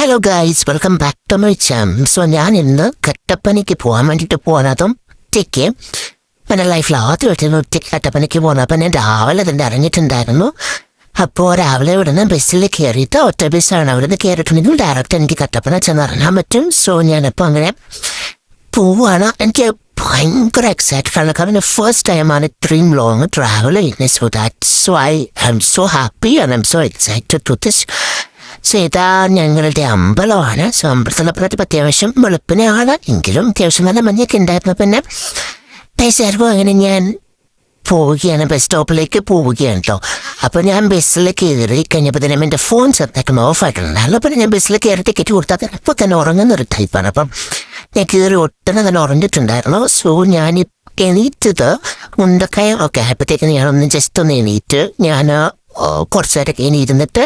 Hello guys, welcome back to my channel. So ഞാൻ ഇന്ന് കട്ടപ്പനയ്ക്ക് പോകാൻ വേണ്ടിയിട്ട് പോകുന്നതും ഒറ്റയ്ക്ക് എൻ്റെ ലൈഫിൽ ആദ്യമായിട്ടാണ് ഒറ്റയ്ക്ക് കട്ടപ്പനയ്ക്ക് പോകുന്നത്. അപ്പം ഞാൻ രാവിലെ തന്നെ ഇറങ്ങിയിട്ടുണ്ടായിരുന്നു. അപ്പോൾ രാവിലെ ഇവിടുന്ന് ബസ്സിൽ കയറിയിട്ട് ഒറ്റ ബസ്സാണ്. അവിടെ നിന്ന് കയറിയിട്ടുണ്ടെങ്കിൽ ഡയറക്റ്റ് എനിക്ക് കട്ടപ്പന ചെന്നിറങ്ങാൻ പറ്റും. സോ ഞാനിപ്പോൾ അങ്ങനെ പോവുകയാണ്. എനിക്ക് ഭയങ്കര എക്സൈറ്റഡ് ആണ്, കാരണം ഫസ്റ്റ് ടൈമാണ് ഇത്രയും ലോങ് ട്രാവൽ ചെയ്യുന്നത്. So that's why I am so happy and I am so excited to this. So ഇതാ ഞങ്ങളുടെ അമ്പലമാണ്. സോ അമ്പലത്തിനപ്പുറത്ത് അത്യാവശ്യം വെളുപ്പിനെയാണ്, എങ്കിലും അത്യാവശ്യം നല്ല മഞ്ഞൊക്കെ ഉണ്ടായിരുന്നു. പിന്നെ പൈസയായിരുന്നു. അങ്ങനെ ഞാൻ പോവുകയാണ്, ബസ് സ്റ്റോപ്പിലേക്ക് പോവുകയാണ് കേട്ടോ. അപ്പോൾ ഞാൻ ബസ്സിൽ കയറി കഴിഞ്ഞപ്പോൾ തന്നെ എൻ്റെ ഫോൺ ചെറുതായിട്ട് ഓഫായിട്ടുണ്ടായിരുന്നു. അപ്പോൾ ഞാൻ ബസ്സിൽ കയറി ടിക്കറ്റ് കൊടുത്താൽ ഇപ്പോൾ തന്നെ ഉറങ്ങുന്നൊരു ടൈപ്പാണ്. അപ്പം ഞാൻ കയറി ഒട്ടനെ തന്നെ ഉറങ്ങിയിട്ടുണ്ടായിരുന്നു. സോ ഞാൻ എണീറ്റത് മുണ്ടക്കയ ഒക്കെ ആയപ്പോഴത്തേക്ക് ഞാനൊന്ന് ജസ്റ്റ് ഒന്ന് എണീറ്റ് ഞാൻ കുറച്ച് നേരമൊക്കെ എണീരുന്നിട്ട്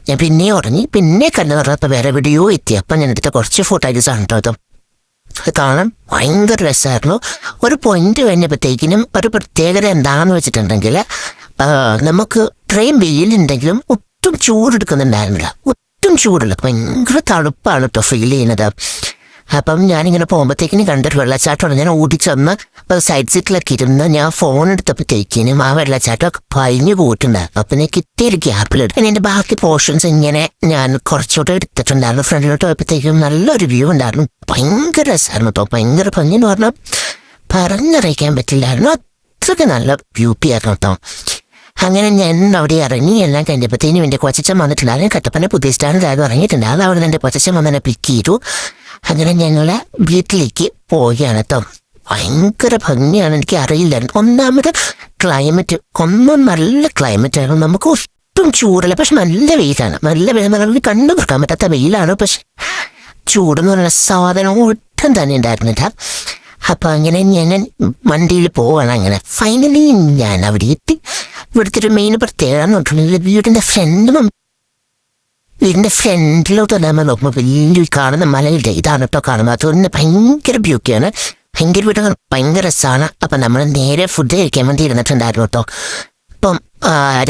ഞാൻ പിന്നെ ഉറങ്ങി. പിന്നെ കണ്ണു പറഞ്ഞപ്പോൾ വേറെ എവിടെയോ എത്തി. അപ്പം ഞാൻ എടുത്ത കുറച്ച് ഫോട്ടോസാണ് കേട്ടോ. അത് കാണാൻ ഭയങ്കര രസമായിരുന്നു. ഒരു പോയിന്റ് കഴിഞ്ഞപ്പോഴത്തേക്കിനും ഒരു പ്രത്യേകത എന്താണെന്ന് വെച്ചിട്ടുണ്ടെങ്കിൽ നമുക്ക് ട്രെയിൻ വെയിലുണ്ടെങ്കിലും ഒട്ടും ചൂടെടുക്കുന്നുണ്ടായിരുന്നില്ല. ഒട്ടും ചൂടില്ല, ഭയങ്കര തണുപ്പാണ് കേട്ടോ ഫീൽ ചെയ്യുന്നത്. അപ്പം ഞാനിങ്ങനെ പോകുമ്പോഴത്തേക്കിനും കണ്ടൊരു വെള്ളച്ചാട്ടമാണ്. ഞാൻ ഓടിച്ചെന്ന് സൈഡ് സീറ്റിലൊക്കെ ഇരുന്ന് ഞാൻ ഫോൺ എടുത്തപ്പോഴത്തേക്കിനും ആ വെള്ളച്ചാട്ടമൊക്കെ പഴിഞ്ഞു പോയിട്ടുണ്ടായിരുന്നു. അപ്പം ഞാൻ കിട്ടിയൊരു ഗ്യാപ്പിലെടുത്ത് പിന്നെ എൻ്റെ ബാക്കി പോർഷൻസ് ഇങ്ങനെ ഞാൻ കുറച്ചുകൂടെ എടുത്തിട്ടുണ്ടായിരുന്നു. ഫ്രണ്ടിലോട്ട് പോയപ്പോഴത്തേക്കും നല്ലൊരു വ്യൂ ഉണ്ടായിരുന്നു. ഭയങ്കര രസമായിരുന്നു കേട്ടോ. ഭയങ്കര ഭംഗി എന്ന് പറഞ്ഞാൽ പറഞ്ഞറിയിക്കാൻ പറ്റില്ലായിരുന്നു. അത്രയ്ക്ക് നല്ല ബ്യൂട്ടി ആയിരുന്നു കേട്ടോ. അങ്ങനെ ഞാൻ അവിടെ ഇറങ്ങി എല്ലാം കഴിഞ്ഞപ്പോഴത്തേനും എൻ്റെ കൊച്ചച്ചൻ വന്നിട്ടുണ്ടായിരുന്നു. കട്ടപ്പന പുതിയ സ്റ്റാൻഡിലായിരുന്നു ഇറങ്ങിയിട്ടുണ്ടായിരുന്നു. അവിടെ എൻ്റെ കൊച്ചച്ചൻ വന്ന് എന്നെ പിക്ക് ചെയ്തു. അങ്ങനെ ഞങ്ങളെ വീട്ടിലേക്ക് പോവുകയാണ് കേട്ടോ. ഭയങ്കര ഭംഗിയാണ്. എനിക്ക് അറിയില്ലായിരുന്നു. ഒന്നാമത് ക്ലൈമറ്റ് ഒന്നും നല്ല ക്ലൈമറ്റ് ആയിരുന്നു. നമുക്ക് ഒട്ടും ചൂടല്ല, പക്ഷെ നല്ല വെയിലാണ്. നല്ല വെയിൽ നമുക്ക് കണ്ണു തുറക്കാൻ പറ്റാത്ത വെയിലാണ്. പക്ഷെ ചൂടെന്ന് പറയുന്ന സാധനം ഒട്ടും തന്നെ ഉണ്ടായിരുന്നില്ല. അപ്പം അങ്ങനെ ഞാൻ വണ്ടിയിൽ പോവാണ്. അങ്ങനെ ഫൈനലി ഞാൻ അവിടെ എത്തി. ഇവിടുത്തെ ഒരു മെയിൻ പ്രത്യേകത എന്ന് പറഞ്ഞിട്ടുണ്ടെങ്കിൽ വീടിൻ്റെ ഫ്രണ്ടിലോട്ട് നമ്മൾ നോക്കുമ്പോൾ വലിയ കാണുന്ന മലയുടെ ഇതാണ് കേട്ടോ കാണുന്നത്. അതുകൊണ്ട് ഭയങ്കര ബ്യൂട്ടിയാണ്, ഭയങ്കര വീട്, ഭയങ്കര രസമാണ്. അപ്പം നമ്മൾ നേരെ ഫുഡ് കഴിക്കാൻ വേണ്ടി ഇരുന്നിട്ടുണ്ടായിരുന്നു കേട്ടോ. അപ്പം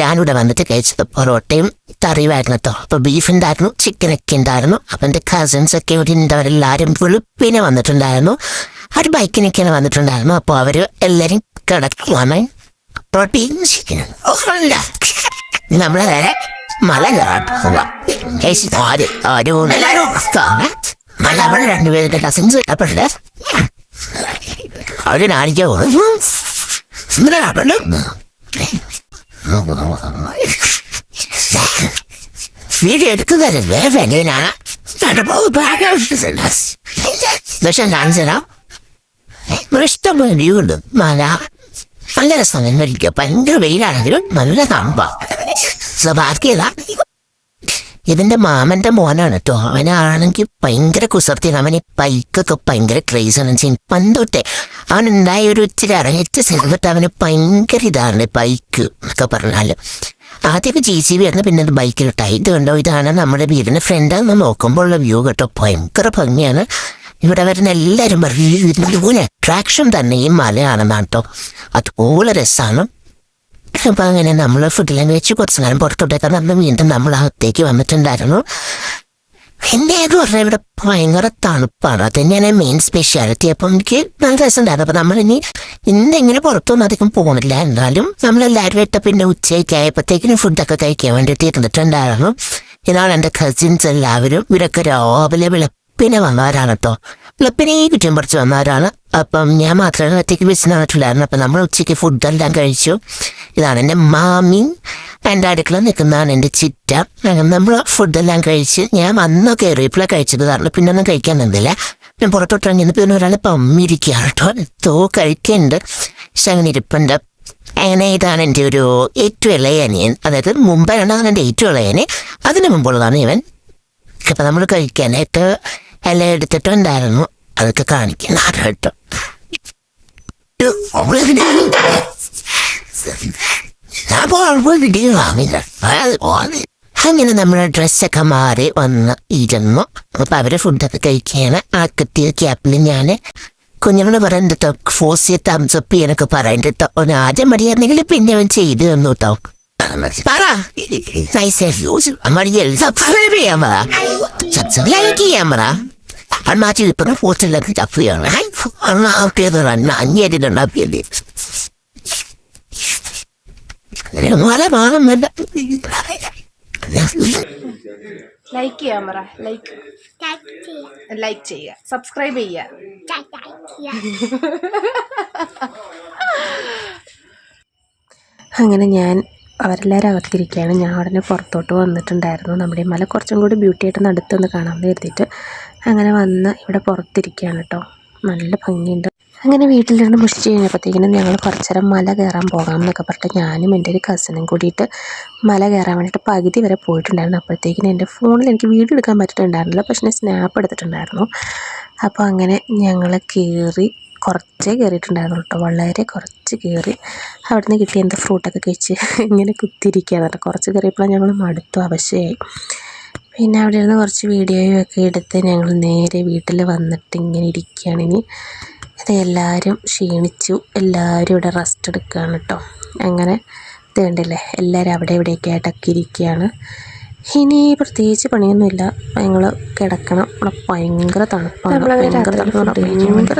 ഞാനിവിടെ വന്നിട്ട് കഴിച്ചത് പൊറോട്ടയും കറിയുമായിരുന്നു കേട്ടോ. അപ്പോൾ ബീഫ് ഉണ്ടായിരുന്നു, ചിക്കനൊക്കെ ഉണ്ടായിരുന്നു. അപ്പം എൻ്റെ കസിൻസൊക്കെ ഇവിടെ ഉണ്ടവരെല്ലാവരും വെളുപ്പിനെ വന്നിട്ടുണ്ടായിരുന്നു. അവർ ബൈക്കിനൊക്കെയാണ് വന്നിട്ടുണ്ടായിരുന്നു. അപ്പോൾ അവർ എല്ലാവരും കിടക്കുവാണ്. പ്രോട്ടീൻ ചിക്കൻ നമ്മളെ നേരെ മല കയറാൻ മല രണ്ടുപേരുടെ കസിൻസ് അപ്പോഴേ അവര് കാണിക്കാൻ വീഡിയോ എടുക്കുന്നതല്ലേ വെളിയിലാണ്. പക്ഷെ കാണിച്ചതാ ഇഷ്ടംപോലെ വ്യൂ ഉണ്ട്. മല നല്ല രസം. ഭയങ്കര വെയിലാണെങ്കിലും നല്ല തണുപ്പാണ്. ബാക്കിയല്ല, ഇതിൻ്റെ മാമൻ്റെ മോനാണ് കേട്ടോ. അവനാണെങ്കിൽ ഭയങ്കര കുസൃതിയാണ്. അവന് ബൈക്കൊക്കെ ഭയങ്കര ക്രേസാണ്. പണ്ടൊട്ടെ അവനുണ്ടായ ഒരു ഇച്ചിരി ഇറങ്ങിച്ച് ചെറുതിട്ട് അവന് ഭയങ്കര ഇതാണ് ബൈക്ക് എന്നൊക്കെ പറഞ്ഞാൽ. ആദ്യമൊക്കെ JCB ആയിരുന്നു, പിന്നെ അത് ബൈക്കിലിട്ടായി. ഇത് കണ്ടോ, ഇതാണ് നമ്മുടെ വീടിൻ്റെ ഫ്രണ്ടാന്ന് നോക്കുമ്പോൾ ഉള്ള വ്യൂ കേട്ടോ. ഭയങ്കര ഭംഗിയാണ്. ഇവിടെ വരുന്ന എല്ലാവരും ഇതിൻ്റെ അട്രാക്ഷൻ തന്നെ ഈ മലയാണെന്നാണ് കേട്ടോ. അതുപോലെ രസമാണ്. അപ്പം അങ്ങനെ നമ്മൾ ഫുഡെല്ലാം കഴിച്ച് കുറച്ച് നേരം പുറത്തോട്ടേക്ക് നടന്ന് വീണ്ടും നമ്മൾ അകത്തേക്ക് വന്നിട്ടുണ്ടായിരുന്നു. എൻ്റെ എന്ന് പറഞ്ഞാൽ ഇവിടെ ഭയങ്കര തണുപ്പാണ്. അത് തന്നെയാണ് മെയിൻ സ്പെഷ്യാലിറ്റി. അപ്പം എനിക്ക് നല്ല രസമുണ്ടായിരുന്നു. അപ്പം നമ്മളിനി ഇന്നെങ്ങനെ പുറത്തൊന്നും അധികം പോകുന്നില്ല. എന്നാലും നമ്മളെല്ലാവരും ഇട്ട പിന്നെ ഉച്ചയ്ക്ക് ആയപ്പോഴത്തേക്കിനും ഫുഡൊക്കെ കഴിക്കാൻ വേണ്ടിയിട്ട് ഇരുന്നിട്ടുണ്ടായിരുന്നു. ഇതാണ് എൻ്റെ കസിൻസ് എല്ലാവരും. ഇവരൊക്കെ രാവിലെ വെളുപ്പിനെ വന്നവരാണ് കേട്ടോ. വെളുപ്പിനെ കുറ്റം പറിച്ച് വന്നവരാണ്. അപ്പം ഞാൻ മാത്രമേ ഒറ്റയ്ക്ക് ബസ്സിനായിട്ടുണ്ടായിരുന്നു. അപ്പം നമ്മൾ ഉച്ചയ്ക്ക് ഫുഡെല്ലാം കഴിച്ചു. ഇതാണ് എൻ്റെ മാമി. എൻ്റെ അടുക്കള നിൽക്കുന്നതാണ് എൻ്റെ ചിറ്റ. അങ്ങനെ നമ്മൾ ഫുഡെല്ലാം കഴിച്ച് ഞാൻ വന്ന് കയറിയപ്പോഴാണ് കഴിച്ചത്. കാരണം പിന്നെ ഒന്നും കഴിക്കാൻ നിന്നില്ല. ഞാൻ പുറത്തോട്ടിറങ്ങി പിന്നെ ഒരാൾ പമ്മിരിക്കുകയാണ് കേട്ടോ. എന്തോ കഴിക്കുന്നുണ്ട്. പക്ഷെ അങ്ങനെ ഇരിപ്പുണ്ട്. അങ്ങനെ ഇതാണ് എൻ്റെ ഒരു ഏറ്റവും ഇളയ അനിയൻ. അതായത് മുമ്പാണ് എൻ്റെ ഏറ്റവും ഇളയനെ, അതിന് മുമ്പുള്ളതാണ് ഇവൻ. അപ്പം നമ്മൾ കഴിക്കാനായിട്ട് എല്ലാം എടുത്തിട്ടുണ്ടായിരുന്നു. അതൊക്കെ കാണിക്കുന്നതാണ് കേട്ടോ. അങ്ങനെ നമ്മുടെ ഡ്രസ്സൊക്കെ മാറി വന്ന് ഇരുന്നു. അപ്പം അവരെ ഫുഡൊക്കെ കഴിക്കുകയാണ്. ആ കിട്ടിയ ക്യാപ്പിൽ ഞാൻ കുഞ്ഞുങ്ങൾ പറയുന്നത് കേട്ടോ, ഫോഴ്സ് തംസപ്പ് ചെയ്യാനൊക്കെ പറയുന്നത് കേട്ടോ. ആദ്യം മടിയായിരുന്നെങ്കിൽ പിന്നെ അവൻ ചെയ്ത് തന്നു കേട്ടോ. പറ സബ്സ്ക്രൈബ് ചെയ്യാൻ പറ ലൈക്ക് ചെയ്യാൻ പറ അണ്ണാച്ചി ഇപ്പം പോസ്റ്റിലൊക്കെ ചപ്പിയാണ് അന്വേഷിട്ടുണ്ടാക്കിയല്ലേ മല മാറുന്നില്ല ലൈക്ക് ചെയ്യാൻ പറ ലൈക്ക് ചെയ്യുക സബ്സ്ക്രൈബ് ചെയ്യുക അങ്ങനെ ഞാൻ അവരെല്ലാവരും അകത്തിരിക്കുകയാണ്. ഞാൻ ഉടനെ പുറത്തോട്ട് വന്നിട്ടുണ്ടായിരുന്നു. നമ്മുടെ മല കുറച്ചും കൂടി ബ്യൂട്ടി ആയിട്ട് അടുത്തൊന്ന് കാണാമെന്ന് കരുതിയിട്ട് അങ്ങനെ വന്ന് ഇവിടെ പുറത്തിരിക്കുകയാണ് കേട്ടോ. നല്ല ഭംഗിയുണ്ട്. അങ്ങനെ വീട്ടിലിരുന്ന് മുഷിച്ച് കഴിഞ്ഞപ്പോഴത്തേക്കിനും ഞങ്ങൾ കുറച്ച് നേരം മല കയറാൻ പോകാം എന്നൊക്കെ പറഞ്ഞിട്ട് ഞാനും എൻ്റെ ഒരു കസിനും കൂടിയിട്ട് മല കയറാൻ വേണ്ടിയിട്ട് പകുതി വരെ പോയിട്ടുണ്ടായിരുന്നു. അപ്പോഴത്തേക്കിനും എൻ്റെ ഫോണിൽ എനിക്ക് വീഡിയോ എടുക്കാൻ പറ്റിയിട്ടുണ്ടായിരുന്നില്ല, പക്ഷേ ഞാൻ സ്നാപ്പ് എടുത്തിട്ടുണ്ടായിരുന്നു. അപ്പോൾ അങ്ങനെ ഞങ്ങൾ കയറി കുറച്ചേ കയറിയിട്ടുണ്ടായിരുന്നു കേട്ടോ, വളരെ കുറച്ച് കയറി അവിടെ നിന്ന് കിട്ടിയ എന്താ ഫ്രൂട്ടൊക്കെ കഴിച്ച് ഇങ്ങനെ കുത്തിയിരിക്കുകയാണ് കേട്ടോ. കുറച്ച് കയറിയപ്പോഴാണ് ഞങ്ങൾ മടുത്തു, അവശയായി. പിന്നെ അവിടെ ഇരുന്ന് കുറച്ച് വീഡിയോയും ഒക്കെ എടുത്ത് ഞങ്ങൾ നേരെ വീട്ടിൽ വന്നിട്ട് ഇങ്ങനെ ഇരിക്കുകയാണ്. ഇനി അത് എല്ലാവരും ക്ഷീണിച്ചു, എല്ലാവരും ഇവിടെ റെസ്റ്റ് എടുക്കുകയാണ് കേട്ടോ. അങ്ങനെ ഇത് കണ്ടില്ലേ, എല്ലാവരും അവിടെ ഇവിടെയൊക്കെ ആയിട്ടൊക്കെ ഇരിക്കുകയാണ്. ഇനി പ്രത്യേകിച്ച് പണിയൊന്നുമില്ല, ഞങ്ങൾ കിടക്കണം. ഇവിടെ ഭയങ്കര തണുപ്പാണ്, ഭയങ്കര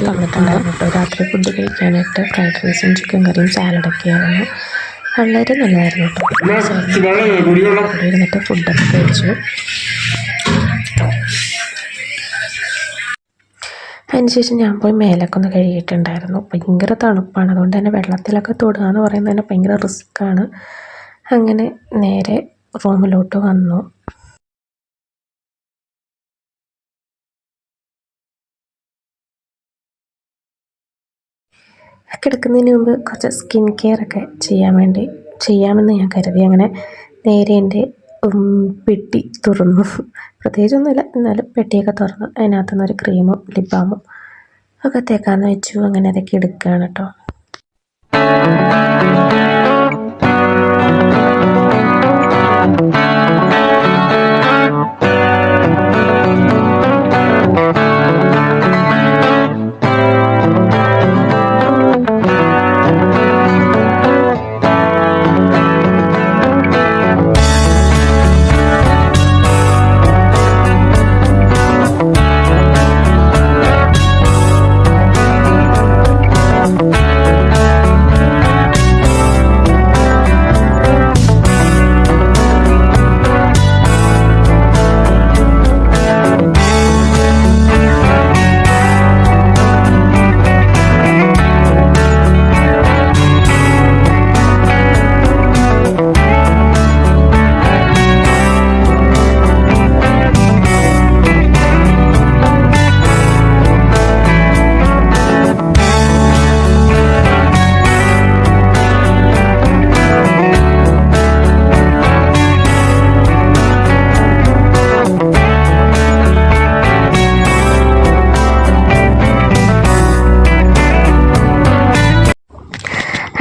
തണുപ്പുണ്ടായിരുന്നു കേട്ടോ. രാത്രി ഫുഡ് കഴിക്കാനായിട്ട് ഫ്രൈഡ് റൈസും ചിക്കൻ കറിയും സാലഡൊക്കെയായിരുന്നു. വളരെ നല്ലതായിരുന്നു കേട്ടോ. ഇരുന്നിട്ട് ഫുഡൊക്കെ കഴിച്ചു. അതിനുശേഷം ഞാൻ പോയി മേലൊക്കെ ഒന്ന് കഴുകിയിട്ടുണ്ടായിരുന്നു. ഭയങ്കര തണുപ്പാണ്, അതുകൊണ്ട് തന്നെ വെള്ളത്തിലൊക്കെ തൊടുക എന്ന് പറയുന്നത് തന്നെ ഭയങ്കര റിസ്ക്കാണ്. അങ്ങനെ നേരെ റൂമിലോട്ട് വന്നു. കിടക്കുന്നതിന് മുമ്പ് കുറച്ച് സ്കിൻ കെയർ ഒക്കെ ചെയ്യാമെന്ന് ഞാൻ കരുതി. അങ്ങനെ നേരെ എൻ്റെ പെട്ടി തുറന്നു. പ്രത്യേകിച്ചൊന്നുമില്ല, എന്നാലും പെട്ടിയൊക്കെ തുറന്നു അതിനകത്തുനിന്ന് ഒരു ക്രീമും ലിപ് ബാമും ഒക്കെ തേക്കാമെന്ന് വെച്ചു. അങ്ങനെ അതൊക്കെ എടുക്കുകയാണ് കേട്ടോ.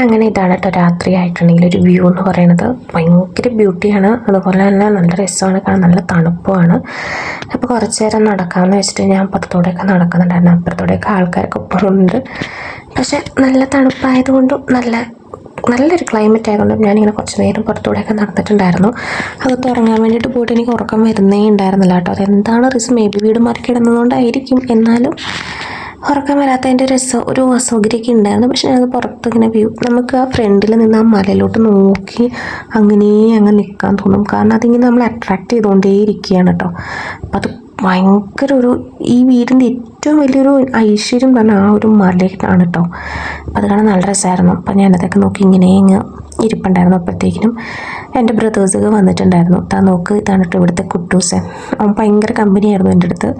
അങ്ങനെ ഇതാണ് കേട്ടോ രാത്രി ആയിട്ടുണ്ടെങ്കിൽ ഒരു വ്യൂ എന്ന് പറയുന്നത്. ഭയങ്കര ബ്യൂട്ടിയാണ്, അതുപോലെ തന്നെ നല്ല രസമാണ് കാണാൻ, നല്ല തണുപ്പുമാണ്. അപ്പോൾ കുറച്ച് നേരം നടക്കാമെന്ന് വെച്ചിട്ട് ഞാൻ പുറത്തൂടെയൊക്കെ നടക്കുന്നുണ്ടായിരുന്നു. അപ്പുറത്തൂടെയൊക്കെ ആൾക്കാരൊക്കെ പോകുന്നുണ്ട്. പക്ഷെ നല്ല തണുപ്പായതുകൊണ്ടും നല്ലൊരു ക്ലൈമറ്റ് ആയതുകൊണ്ടും ഞാനിങ്ങനെ കുറച്ച് നേരം പുറത്തൂടെയൊക്കെ നടന്നിട്ടുണ്ടായിരുന്നു. അകത്ത് ഉറങ്ങാൻ വേണ്ടിയിട്ട് പോയിട്ട് എനിക്ക് ഉറക്കം വരുന്നേ ഉണ്ടായിരുന്നില്ല കേട്ടോ. അതെന്താണ് റിസ്ക്, മേ ബി വീട് മാറി കിടന്നതുകൊണ്ടായിരിക്കും, എന്നാലും ഉറക്കം വരാത്തതിൻ്റെ ഒരു അസൗകര്യമൊക്കെ ഉണ്ടായിരുന്നു. പക്ഷെ ഞങ്ങൾ പുറത്തിങ്ങനെ വ്യൂ, നമുക്ക് ആ ഫ്രണ്ടിൽ നിന്ന് ആ മലയിലോട്ട് നോക്കി അങ്ങ് നിൽക്കാൻ തോന്നും. കാരണം അതിങ്ങനെ നമ്മൾ അട്രാക്റ്റ് ചെയ്തുകൊണ്ടേ ഇരിക്കുകയാണ് കേട്ടോ. അപ്പം അത് ഭയങ്കര ഈ വീടിൻ്റെ ഏറ്റവും വലിയൊരു ഐശ്വര്യം പറഞ്ഞാൽ ആ ഒരു മലയാണ് കേട്ടോ. അപ്പം അത് കാണാൻ നല്ല രസമായിരുന്നു. അപ്പം ഞാനതൊക്കെ നോക്കി ഇങ്ങനെ ഇരിപ്പുണ്ടായിരുന്നു. അപ്പോഴത്തേക്കിനും എൻ്റെ ബ്രദേഴ്സൊക്കെ വന്നിട്ടുണ്ടായിരുന്നു. നോക്ക്, ഇതാണ് കേട്ടോ ഇവിടുത്തെ കുട്ടൂസൻ. അവൻ ഭയങ്കര കമ്പനിയായിരുന്നു എൻ്റെ അടുത്ത്.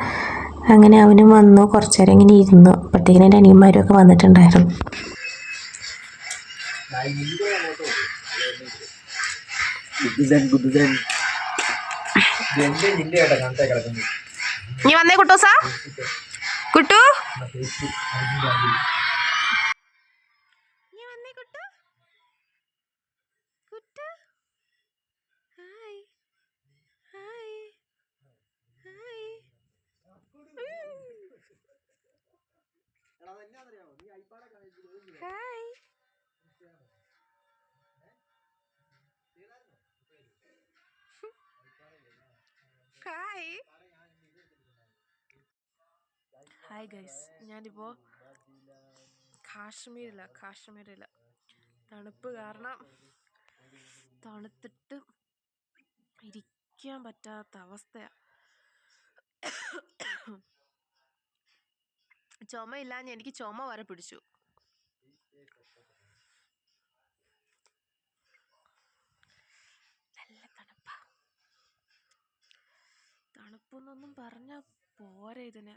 അങ്ങനെ അവനും വന്നു, കുറച്ച് നേരം ഇങ്ങനെ ഇരുന്നു. അപ്പോഴത്തേക്കിനും എൻ്റെ അനിയന്മാരും ഒക്കെ വന്നിട്ടുണ്ടായിരുന്നു. നീ വന്നേ കുട്ടൂസാ, Kuttu hi. Hi hi guys, ഞാനിപ്പോൾ കാശ്മീരില തണുപ്പ് കാരണം തണുത്തിട്ട് ഇരിക്കാൻ പറ്റാത്ത അവസ്ഥയാണ്. ചുമയില്ലാഞ്ഞ് എനിക്ക് ചുമ വരെ പിടിച്ചു. നല്ല തണുപ്പെന്നൊന്നും പറഞ്ഞാൽ പോരെ ഇതിന്.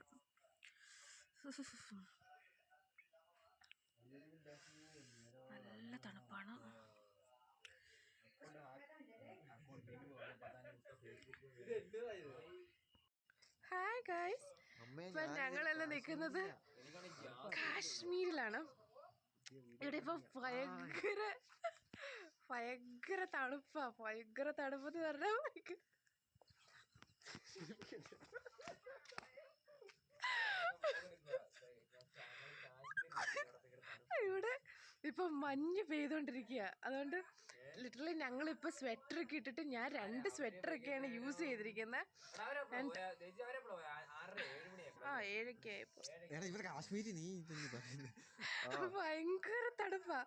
നല്ല തണുപ്പാണ്. ഹായ് ഗൈസ്, ഇപ്പൊ ഞങ്ങളെല്ലാം നിൽക്കുന്നത് കാശ്മീരിലാണ്. ഇവിടെ ഇപ്പൊ ഭയങ്കര തണുപ്പാ. ഭയങ്കര തണുപ്പെന്ന് പറഞ്ഞാൽ ഇവിടെ ഇപ്പൊ മഞ്ഞ് പെയ്തോണ്ടിരിക്കുക. അതുകൊണ്ട് ലിറ്ററലി ഞങ്ങളിപ്പോ സ്വെറ്റർ ഒക്കെ ഇട്ടിട്ട്, ഞാൻ 2 സ്വെറ്ററൊക്കെയാണ് യൂസ് ചെയ്തിരിക്കുന്നത്. 7 ആയപ്പോ ഭയങ്കര തണുപ്പാ.